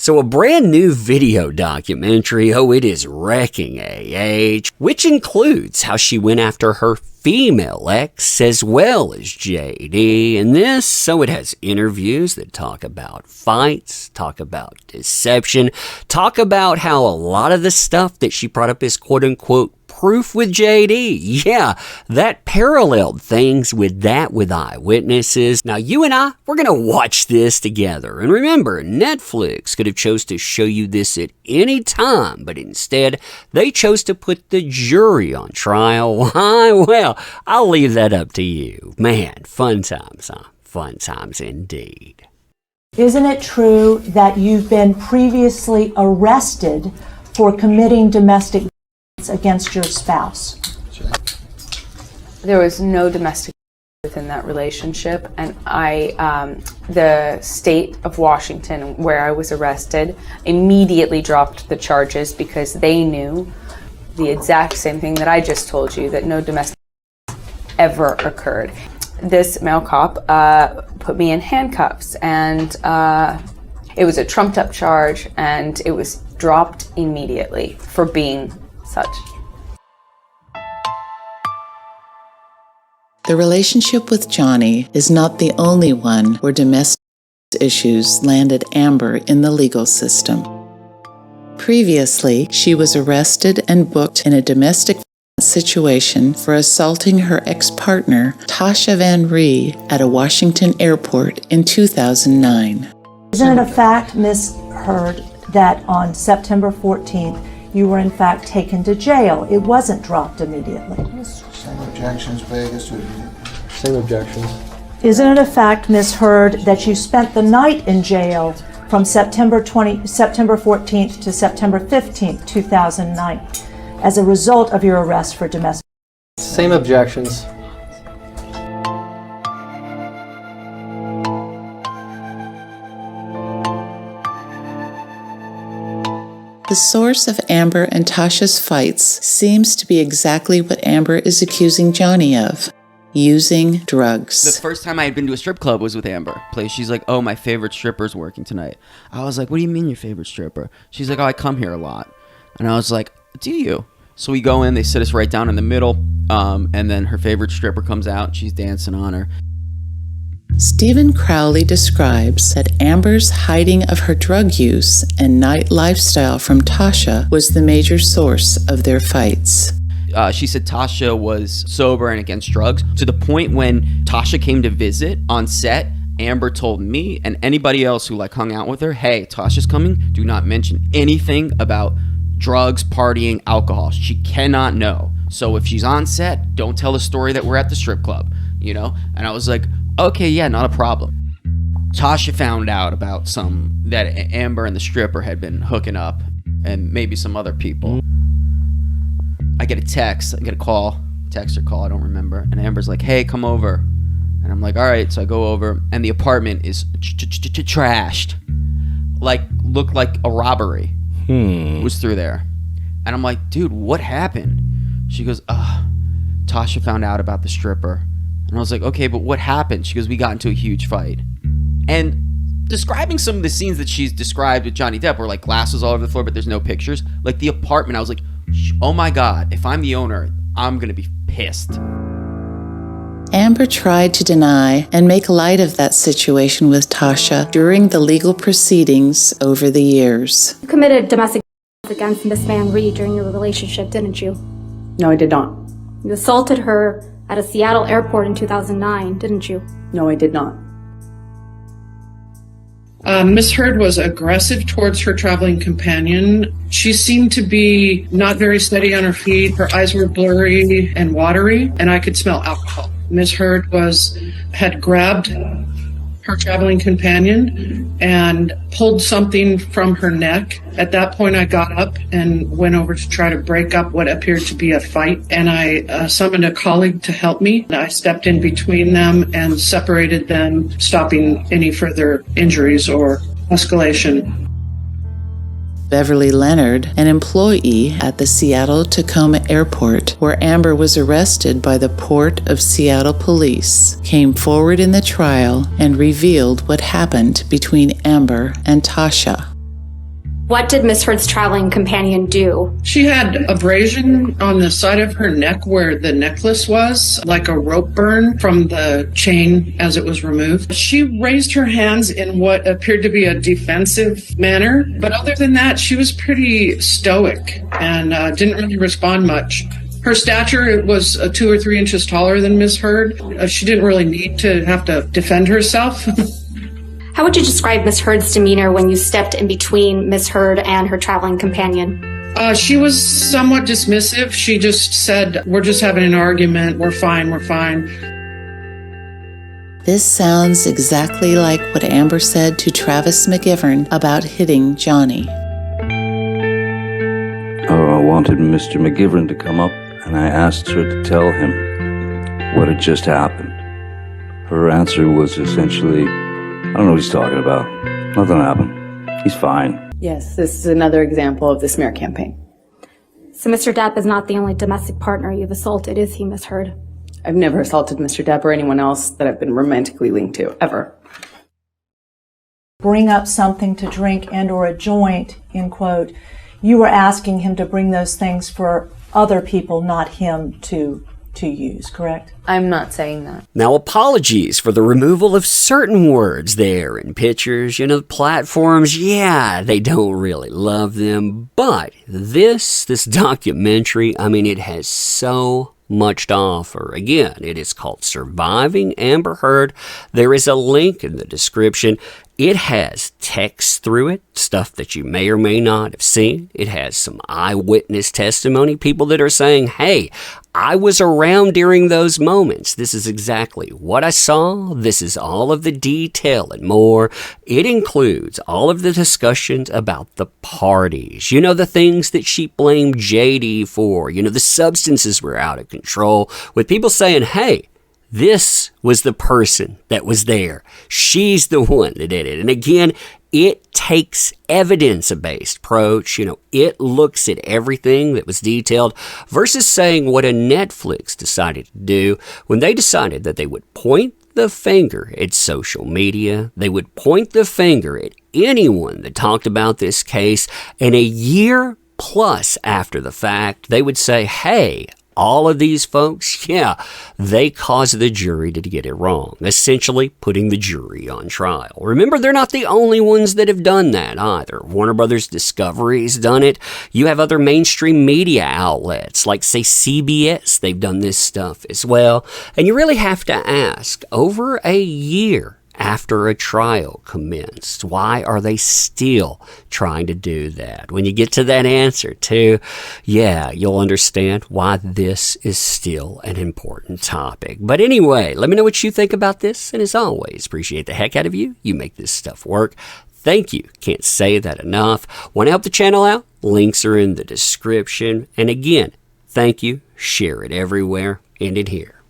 So a brand new video documentary, it is wrecking AH, which includes how she went after her female ex as well as JD. And it has interviews that talk about fights, talk about deception, talk about how a lot of the stuff that she brought up is quote-unquote proof with JD. Yeah, that paralleled things with eyewitnesses. Now, you and we're going to watch this together. And remember, Netflix could have chose to show you this at any time, but instead, they chose to put the jury on trial. Why? Well, I'll leave that up to you. Man, fun times, huh? Fun times indeed. Isn't it true that you've been previously arrested for committing domestic against your spouse? There was no domestic within that relationship, and the state of Washington, where I was arrested, immediately dropped the charges because they knew the exact same thing that I just told you, that no domestic ever occurred. This male cop put me in handcuffs, and it was a trumped up charge, and it was dropped immediately for being such. The relationship with Johnny is not the only one where domestic issues landed Amber in the legal system. Previously, she was arrested and booked in a domestic situation for assaulting her ex-partner, Tasya van Ree, at a Washington airport in 2009. Isn't it a fact, Ms. Heard, that on September 14th, you were in fact taken to jail? It wasn't dropped immediately. Same objections, Vegas. Same objections. Isn't it a fact, Ms. Heard, that you spent the night in jail from September 14th to September 15th, 2009, as a result of your arrest for domestic? Same objections. The source of Amber and Tasha's fights seems to be exactly what Amber is accusing Johnny of: using drugs. The first time I had been to a strip club was with Amber. She's like, "Oh, my favorite stripper's working tonight." I was like, "What do you mean your favorite stripper?" She's like, "Oh, I come here a lot." And I was like, "Do you?" So we go in, they sit us right down in the middle, and then her favorite stripper comes out, and she's dancing on her. Stephen Crowley describes that Amber's hiding of her drug use and night lifestyle from Tasha was the major source of their fights. She said Tasha was sober and against drugs, to the point when Tasha came to visit on set, Amber told me and anybody else who hung out with her, "Hey, Tasha's coming. Do not mention anything about drugs, partying, alcohol. She cannot know. So if she's on set, don't tell the story that we're at the strip club," And I was like, "Okay, yeah, not a problem." Tasha found out about that Amber and the stripper had been hooking up, and maybe some other people. I get a text, I get a call, text or call, I don't remember. And Amber's like, "Hey, come over." And I'm like, "All right." So I go over, and the apartment is trashed. Looked like a robbery was through there. And I'm like, "Dude, what happened?" She goes, Tasha found out about the stripper. And I was like, "Okay, but what happened?" She goes, "We got into a huge fight." And describing some of the scenes that she's described with Johnny Depp, where glasses all over the floor, but there's no pictures. The apartment, I was like, oh my God, if I'm the owner, I'm going to be pissed. Amber tried to deny and make light of that situation with Tasha during the legal proceedings over the years. You committed domestic against Miss Van Ree during your relationship, didn't you? No, I did not. You assaulted her at a Seattle airport in 2009, didn't you? No, I did not. Miss Heard was aggressive towards her traveling companion. She seemed to be not very steady on her feet. Her eyes were blurry and watery, and I could smell alcohol. Miss Heard had grabbed her traveling companion and pulled something from her neck. At that point, I got up and went over to try to break up what appeared to be a fight, and I summoned a colleague to help me. I stepped in between them and separated them, stopping any further injuries or escalation. Beverly Leonard, an employee at the Seattle-Tacoma Airport, where Amber was arrested by the Port of Seattle police, came forward in the trial and revealed what happened between Amber and Tasha. What did Miss Heard's traveling companion do? She had abrasion on the side of her neck where the necklace was, like a rope burn from the chain as it was removed. She raised her hands in what appeared to be a defensive manner, but other than that, she was pretty stoic and didn't really respond much. Her stature was 2 or 3 inches taller than Miss Heard. She didn't really need to have to defend herself. How would you describe Miss Heard's demeanor when you stepped in between Miss Heard and her traveling companion? She was somewhat dismissive. She just said, "We're just having an argument. We're fine. We're fine." This sounds exactly like what Amber said to Travis McGivern about hitting Johnny. I wanted Mr. McGivern to come up, and I asked her to tell him what had just happened. Her answer was essentially, "I don't know what he's talking about. Nothing happened. He's fine." Yes, this is another example of the smear campaign. So Mr. Depp is not the only domestic partner you've assaulted, is he, Miss Heard? I've never assaulted Mr. Depp or anyone else that I've been romantically linked to, ever. Bring up something to drink and or a joint, end quote. You were asking him to bring those things for other people, not him to use, correct? I'm not saying that. Now, apologies for the removal of certain words there in pictures. You know, the platforms, yeah, they don't really love them. But this documentary, I mean, it has so much to offer. Again, it is called Surviving Amber Heard. There is a link in the description. It has text through it, stuff that you may or may not have seen. It has some eyewitness testimony, people that are saying, hey, I was around during those moments. This is exactly what I saw. This is all of the detail and more. It includes all of the discussions about the parties. You know, the things that she blamed JD for. You know, the substances were out of control, with people saying, hey, this was the person that was there. She's the one that did it. And again, it takes evidence-based approach. You know, it looks at everything that was detailed versus saying what a Netflix decided to do when they decided that they would point the finger at social media. They would point the finger at anyone that talked about this case. And a year plus after the fact, they would say, hey, all of these folks, yeah, they caused the jury to get it wrong, essentially putting the jury on trial. Remember, they're not the only ones that have done that either. Warner Brothers Discovery's done it. You have other mainstream media outlets like, say, CBS. They've done this stuff as well. And you really have to ask, over a year after a trial commenced, why are they still trying to do that? When you get to that answer, too, yeah, you'll understand why this is still an important topic. But anyway, let me know what you think about this. And as always, appreciate the heck out of you. You make this stuff work. Thank you. Can't say that enough. Want to help the channel out? Links are in the description. And again, thank you. Share it everywhere. End it here.